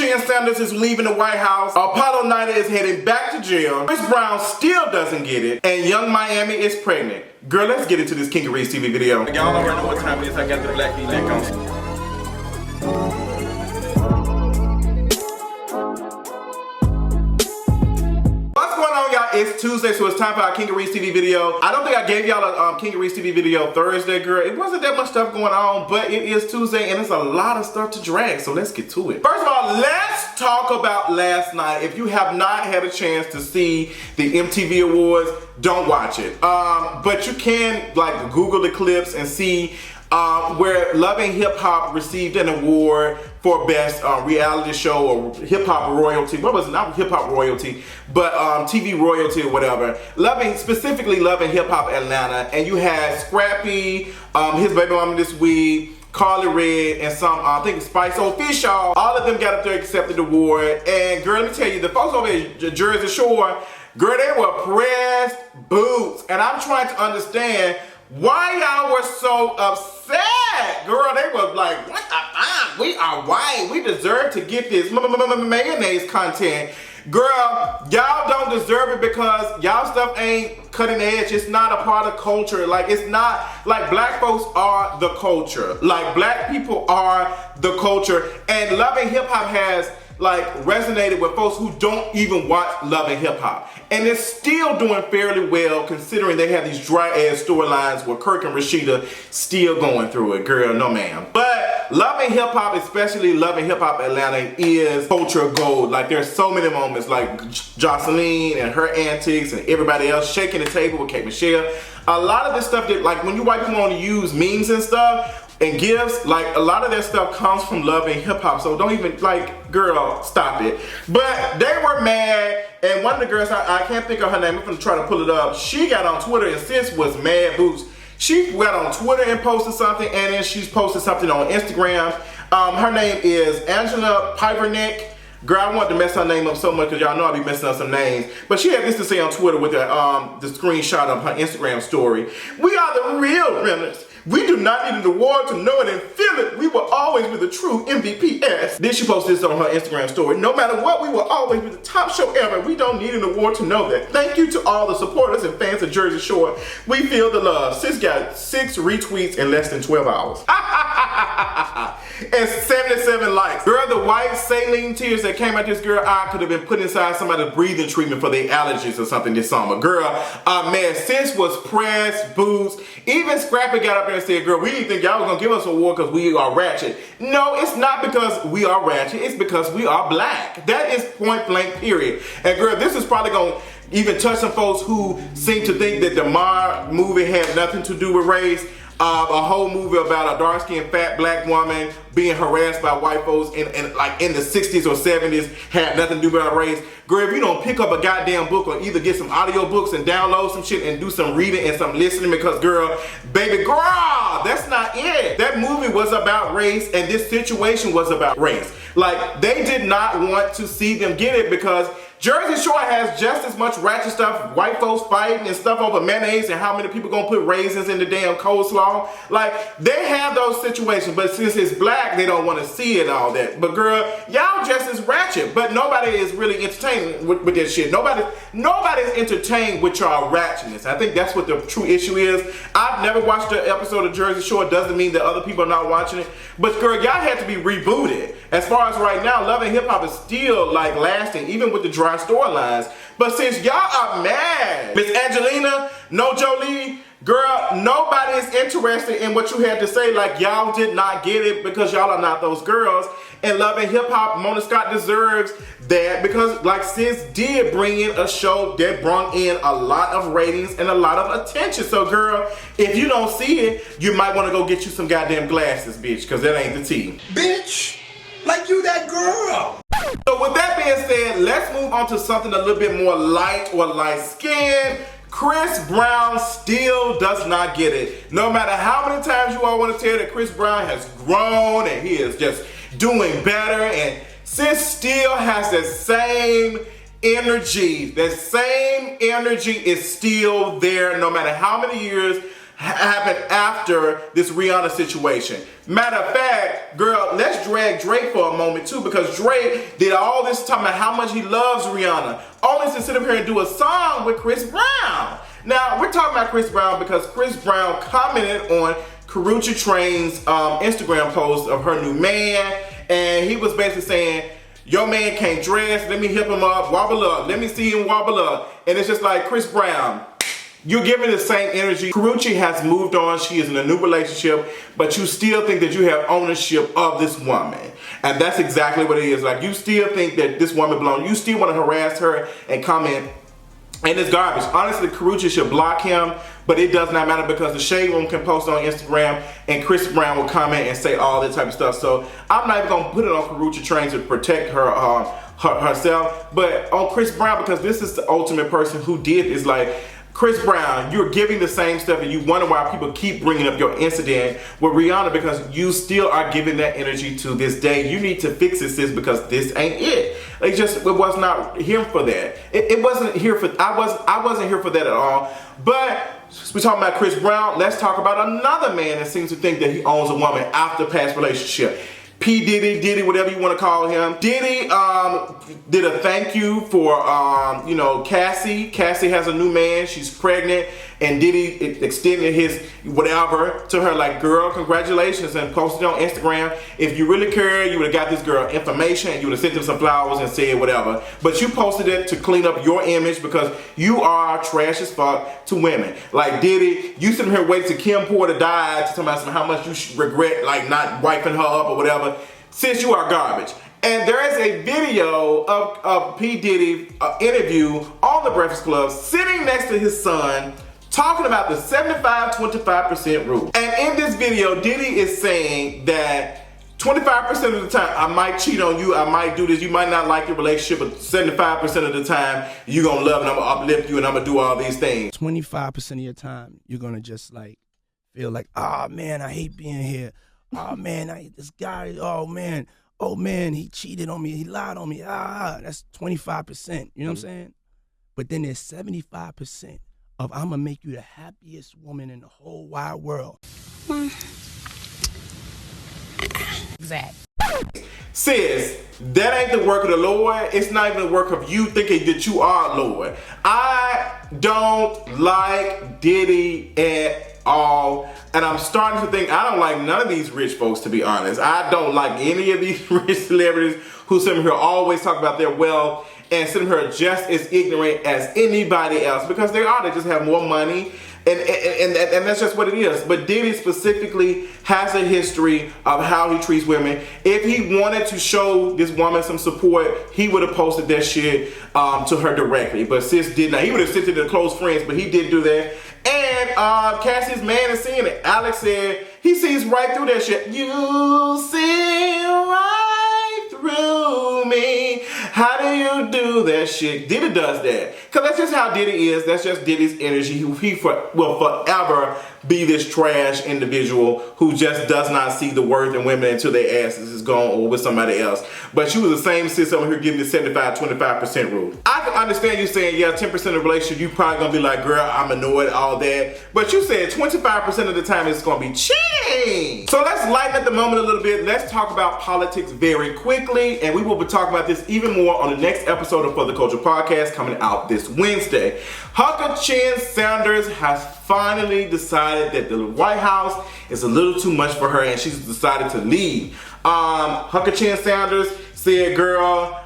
Sanders is leaving the White House. Apollo Nida is heading back to jail. Chris Brown still doesn't get it. And Young Miami is pregnant. Girl, let's get into this King of Reeds TV video. Y'all already know what time it is. I got the black V-neck on. It's Tuesday, so it's time for our King of Reeds TV video. I don't think I gave y'all a King of Reeds TV video Thursday, girl. It wasn't that much stuff going on, but it is Tuesday and it's a lot of stuff to drag, so let's get to it. First of all, let's talk about last night. If you have not had a chance to see the MTV Awards, don't watch it. But you can like Google the clips and see where Love and Hip Hop received an award for best reality show or hip hop royalty. What was it? Not hip hop royalty, but TV royalty or whatever. Specifically Love and Hip Hop Atlanta. And you had Scrappy, his baby mama this week, Carly Red, and some, I think Spice Official. All of them got up there, accepted the award. And girl, let me tell you, the folks over at Jersey Shore, girl, they were pressed boots. And I'm trying to understand why y'all were so upset. Girl, they were like, what the fuck? We are white. We deserve to get this mayonnaise content. Girl, y'all don't deserve it because y'all stuff ain't cutting edge. It's not a part of culture. Like, it's not, like, black folks are the culture. Like, black people are the culture. And Love and Hip Hop has like resonated with folks who don't even watch Love and Hip Hop. And it's still doing fairly well considering they have these dry ass storylines with Kirk and Rashida still going through it. Girl, no ma'am. But Love and Hip Hop, especially Love and Hip Hop Atlanta, is culture gold. Like, there's so many moments like Jocelyn and her antics and everybody else shaking the table with Kate Michelle. A lot of this stuff that, like, when you white people want to use memes and stuff and gifts, like, a lot of that stuff comes from Love and Hip Hop, so don't even, like, girl, stop it. But they were mad, and one of the girls, I can't think of her name, I'm gonna try to pull it up. She got on Twitter and sis was mad boots. She went on Twitter and posted something, and then she's posted something on Instagram. Her name is Angela Pivernick. Girl, I wanted to mess her name up so much because y'all know I be messing up some names. But she had this to say on Twitter with the screenshot of her Instagram story. We are the real winners. We do not need an award to know it and feel it. We will always be the true MVPs. Then she posted this on her Instagram story. No matter what, we will always be the top show ever. We don't need an award to know that. Thank you to all the supporters and fans of Jersey Shore. We feel the love. Sis got 6 retweets in less than 12 hours. And 77 likes. Girl, the white saline tears that came out this girl eye could have been put inside somebody's breathing treatment for their allergies or something this summer. Girl, man, sis was pressed, boots. Even Scrappy got up there and said, girl, we didn't think y'all was gonna give us an award because we are ratchet. No, it's not because we are ratchet, it's because we are black. That is point blank, period. And girl, this is probably gonna even touch some folks who seem to think that the Mar movie had nothing to do with race. A whole movie about a dark-skinned fat black woman being harassed by white folks in the 60s or 70s had nothing to do with our race. Girl, if you don't pick up a goddamn book or either get some audio books and download some shit and do some reading and some listening, because girl, baby girl, that's not it. That movie was about race and this situation was about race. Like, they did not want to see them get it because Jersey Shore has just as much ratchet stuff, white folks fighting and stuff over mayonnaise and how many people gonna put raisins in the damn coleslaw. Like, they have those situations, but since it's black, they don't want to see it all that. But girl, y'all just as ratchet, but nobody is really entertained with this shit. Nobody's entertained with y'all ratchetness. I think that's what the true issue is. I've never watched an episode of Jersey Shore. Doesn't mean that other people are not watching it. But girl, y'all had to be rebooted. As far as right now, Love and Hip Hop is still like lasting, even with the dry storylines. But since y'all are mad, Miss Angelina, No Jolie, girl, nobody is interested in what you had to say. Like, y'all did not get it because y'all are not those girls. And Love and Hip Hop, Mona Scott deserves that because, like, sis did bring in a show that brought in a lot of ratings and a lot of attention. So, girl, if you don't see it, you might want to go get you some goddamn glasses, bitch, because that ain't the tea. Bitch, like you that girl. So with that being said, let's move on to something a little bit more light or light-skinned. Chris Brown still does not get it. No matter how many times you all want to tell that Chris Brown has grown and he is just doing better, and sis still has the same energy. That same energy is still there no matter how many years, happened after this Rihanna situation. Matter of fact, girl, let's drag Drake for a moment too, because Drake did all this talking about how much he loves Rihanna, only to sit up here and do a song with Chris Brown. Now, we're talking about Chris Brown because Chris Brown commented on Karrueche Train's Instagram post of her new man, and he was basically saying, your man can't dress, let me hip him up, wobble up, let me see him wobble up. And it's just like, Chris Brown, you're giving the same energy. Karrueche has moved on, she is in a new relationship, but you still think that you have ownership of this woman. And that's exactly what it is. Like, you still think that this woman belongs, you still want to harass her and comment, and it's garbage. Honestly, Karrueche should block him, but it does not matter because the Shade Room can post on Instagram and Chris Brown will comment and say all that type of stuff. So I'm not even gonna put it on Karrueche Train to protect her, herself, but on Chris Brown, because this is the ultimate person who did is like, Chris Brown, you're giving the same stuff and you wonder why people keep bringing up your incident with Rihanna, because you still are giving that energy to this day. You need to fix this, sis, because this ain't it. It was not here for that. It wasn't here for, I wasn't here for that at all. But we're talking about Chris Brown. Let's talk about another man that seems to think that he owns a woman after past relationship. P. Diddy, whatever you want to call him. Diddy did a thank you for, Cassie. Cassie has a new man, she's pregnant, and Diddy extended his whatever to her, like, girl, congratulations, and posted on Instagram. If you really care, you would have got this girl information, and you would have sent them some flowers and said whatever. But you posted it to clean up your image because you are trash as fuck to women. Like Diddy, you sitting here waiting till Kim Porter died to tell me how much you regret, like, not wiping her up or whatever. Since you are garbage. And there is a video of P. Diddy interview on The Breakfast Club sitting next to his son talking about the 75-25% rule. And in this video, Diddy is saying that 25% of the time, I might cheat on you, I might do this, you might not like your relationship, but 75% of the time, you're gonna love and I'm gonna uplift you and I'm gonna do all these things. 25% of your time, you're gonna just like, feel like, oh man, I hate being here. Oh man, I hate this guy, oh man, he cheated on me, he lied on me, that's 25%, you know what I'm saying? But then there's 75% of I'm gonna make you the happiest woman in the whole wide world. Exact. Sis, that ain't the work of the Lord. It's not even the work of you thinking that you are Lord. I don't like Diddy at all. And I'm starting to think I don't like none of these rich folks, to be honest. I don't like any of these rich celebrities who sit here always talk about their wealth and sit here just as ignorant as anybody else, because they are. They just have more money. And that's just what it is. But Diddy specifically has a history of how he treats women. If he wanted to show this woman some support, he would have posted that shit to her directly. But sis did not. He would have sent it to close friends, but he didn't do that. And Cassie's man is seeing it. Alex said he sees right through that shit. You see right through me. How do you do that shit? Diddy does that. Because that's just how Diddy is. That's just Diddy's energy. He will forever be this trash individual who just does not see the worth in women until their asses is gone or with somebody else. But you was the same sis over here giving the 75-25% rule. I can understand you saying, yeah, 10% of the relationship, you probably gonna be like, girl, I'm annoyed, all that. But you said 25% of the time it's gonna be cheating. So let's lighten up the moment a little bit. Let's talk about politics very quickly. And we will be talking about this even more on the next episode of For the Culture Podcast coming out this Wednesday. Hucker Chin Sanders has finally decided that the White House is a little too much for her and she's decided to leave. Hucker Chin Sanders said, girl,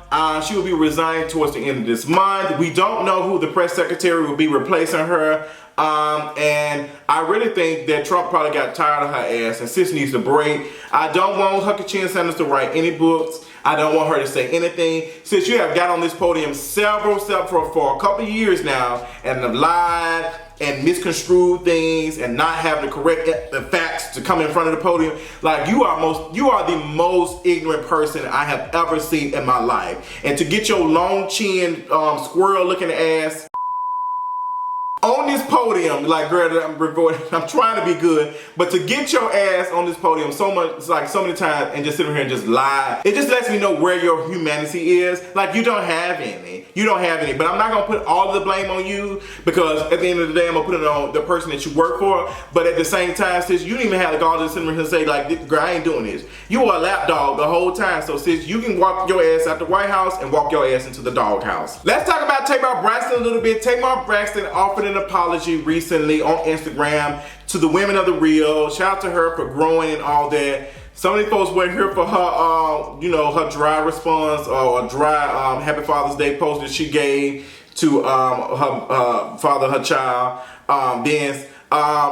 she will be resigning towards the end of this month. We don't know who the press secretary will be replacing her. And I really think that Trump probably got tired of her ass and sis needs a break. I don't want Hucker Chin Sanders to write any books. I don't want her to say anything. Since you have got on this podium for a couple of years now and have lied and misconstrued things and not have the correct facts to come in front of the podium, like you are the most ignorant person I have ever seen in my life. And to get your long chin, squirrel looking ass on this podium, like, girl, I'm trying to be good, but to get your ass on this podium so many times and just sit here and just lie, it just lets me know where your humanity is. Like, you don't have any. You don't have any. But I'm not gonna put all of the blame on you, because at the end of the day, I'm gonna put it on the person that you work for. But at the same time, sis, you didn't even have the gall to sit here and say, like, girl, I ain't doing this. You were a lapdog the whole time. So, sis, you can walk your ass out the White House and walk your ass into the doghouse. Let's talk about Tamar Braxton a little bit. Tamar Braxton offered an apology recently on Instagram to the women of the Real. Shout out to her for growing and all that. Some of these folks weren't here for her, you know, her dry response or a dry Happy Father's Day post that she gave to her father, her child, Vince.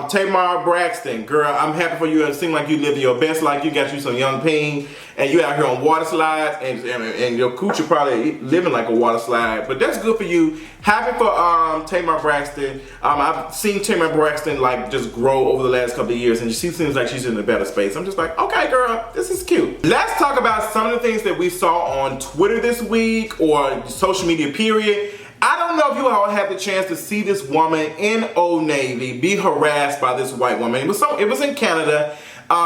Tamar Braxton, girl, I'm happy for you. It seems like you living your best life. You got you some young peen, and you out here on water slides, and your coochie probably living like a water slide. But that's good for you. Happy for Tamar Braxton. I've seen Tamar Braxton like just grow over the last couple of years, and she seems like she's in a better space. I'm just like, okay, girl, this is cute. Let's talk about some of the things that we saw on Twitter this week, or social media period. I don't know if you all had the chance to see this woman in Old Navy be harassed by this white woman. It was in Canada.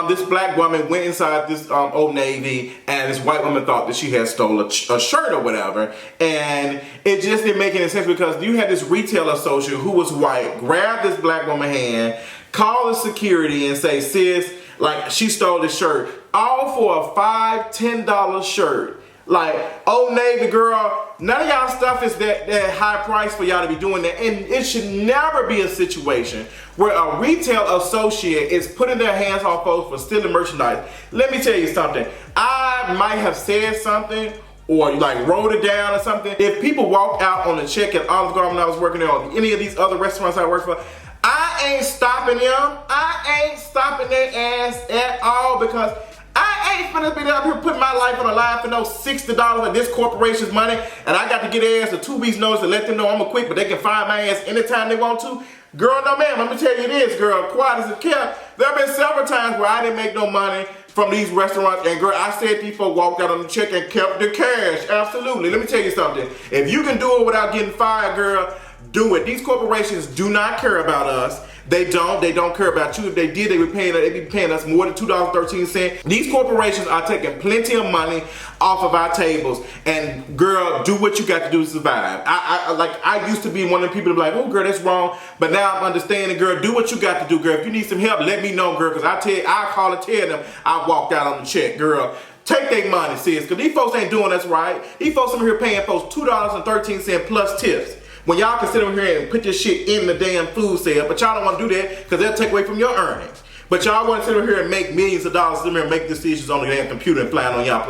This black woman went inside this Old Navy, and this white woman thought that she had stolen a shirt or whatever. And it just didn't make any sense, because you had this retail associate who was white grab this black woman's hand, call the security and say, sis, like, she stole the shirt. All for a $5, $10 shirt. Like, Old Navy, girl, none of y'all stuff is that high price for y'all to be doing that. And it should never be a situation where a retail associate is putting their hands on folks for stealing merchandise. Let me tell you something. I might have said something or like wrote it down or something. If people walk out on a check at Olive Garden when I was working there, or any of these other restaurants I work for, I ain't stopping them. I ain't stopping their ass at all, because I ain't finna be up here putting my life on the line for no $60 of this corporation's money, and I got to get their ass a 2 weeks notice to let them know I'm gonna quit, but they can find my ass anytime they want to. Girl, no ma'am, I'm gonna tell you this, girl, quiet as it kept. There have been several times where I didn't make no money from these restaurants, and girl, I said these folks walked out on the check and kept the cash. Absolutely. Let me tell you something. If you can do it without getting fired, girl, do it. These corporations do not care about us. They don't care about you. If they did, they'd be paying us more than $2.13. These corporations are taking plenty of money off of our tables. And girl, do what you got to do to survive. I used to be one of the people to be like, oh girl, that's wrong. But now I'm understanding, girl, do what you got to do, girl. If you need some help, let me know, girl, because I call and tell them I walked out on the check, girl. Take their money, sis, because these folks ain't doing us right. These folks over here paying folks $2.13 plus tips, when y'all can sit over here and put this shit in the damn food sale, but y'all don't want to do that because they'll take away from your earnings. But y'all want to sit over here and make millions of dollars, sit over here and make decisions on the damn computer and flying on y'all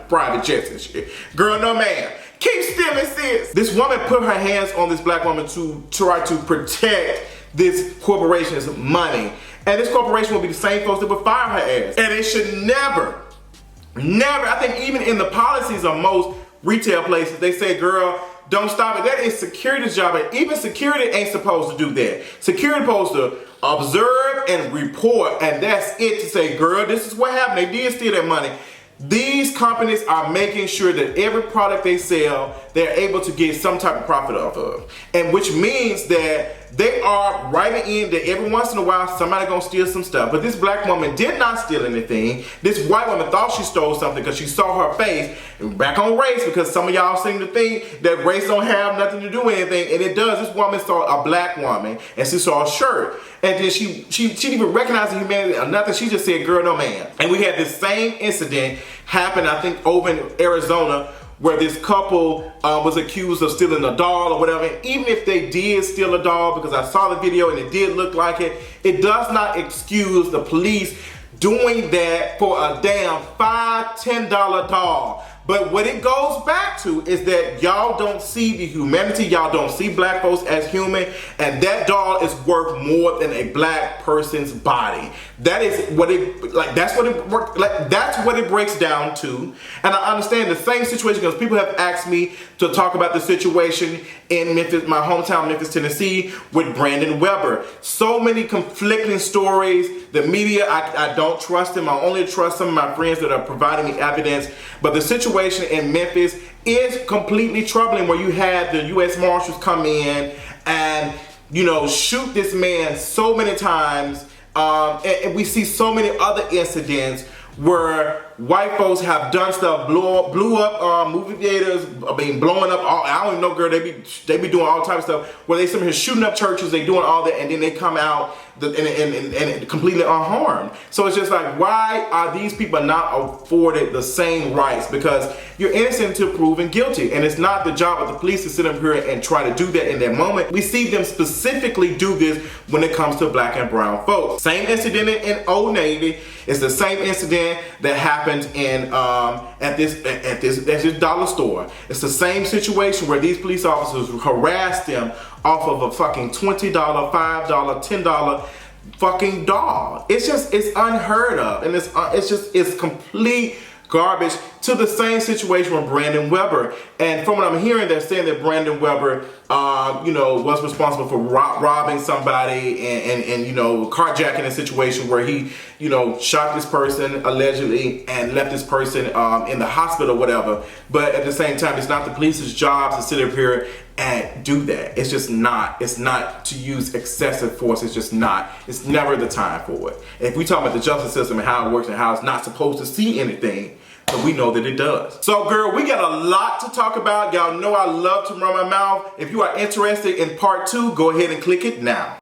private jets and shit. Girl, no man. Keep stealing, sis. This woman put her hands on this black woman to try to protect this corporation's money. And this corporation will be the same folks that would fire her ass. And it should never, I think even in the policies of most retail places, they say, girl, don't stop it. That is security's job, and even security ain't supposed to do that. Security supposed to observe and report, and that's it, to say, girl, this is what happened. They did steal that money. These companies are making sure that every product they sell, they're able to get some type of profit off of. And which means that they are writing in that every once in a while somebody gonna steal some stuff. But this black woman did not steal anything. This white woman thought she stole something because she saw her face. And back on race, because some of y'all seem to think that race don't have nothing to do with anything, and it does. This woman saw a black woman and she saw a shirt, and then she didn't even recognize the humanity or nothing. She just said, girl, no man. And we had this same incident happen, I think, over in Arizona, where this couple was accused of stealing a doll or whatever. And even if they did steal a doll, because I saw the video and it did look like it, it does not excuse the police doing that for a damn $5, $10 doll. But what it goes back to is that y'all don't see the humanity, y'all don't see black folks as human, and that doll is worth more than a black person's body. That is what it, like, that's what it breaks down to. And I understand the same situation, because people have asked me to talk about the situation in Memphis, my hometown, Memphis, Tennessee, with Brandon Weber. So many conflicting stories. The media, I don't trust them. I only trust some of my friends that are providing me evidence. But the situation in Memphis is completely troubling, where you had the U.S. Marshals come in and you know, shoot this man so many times. And we see so many other incidents where white folks have done stuff, blew up movie theaters, blowing up all, I don't even know, girl, they be doing all types of stuff where they some here shooting up churches, they doing all that, and then they come out and completely unharmed. So it's just like, why are these people not afforded the same rights? Because you're innocent until proven guilty, and it's not the job of the police to sit up here and try to do that in that moment. We see them specifically do this when it comes to black and brown folks. Same incident in Old Navy. It's the same incident that happened in at this dollar store. It's the same situation where these police officers harassed them off of a fucking $20, $5, $10 fucking dog. It's unheard of, and it's complete garbage. To the same situation with Brandon Weber, and from what I'm hearing, they're saying that Brandon Weber, you know, was responsible for robbing somebody and you know, carjacking a situation where he, you know, shot this person allegedly and left this person in the hospital, whatever. But at the same time, it's not the police's job to sit up here and do that. It's just not. It's not to use excessive force. It's just not. It's never the time for it. If we talk about the justice system and how it works and how it's not supposed to see anything, but we know that it does. So girl, we got a lot to talk about. Y'all know I love to run my mouth. If you are interested in part 2, go ahead and click it now.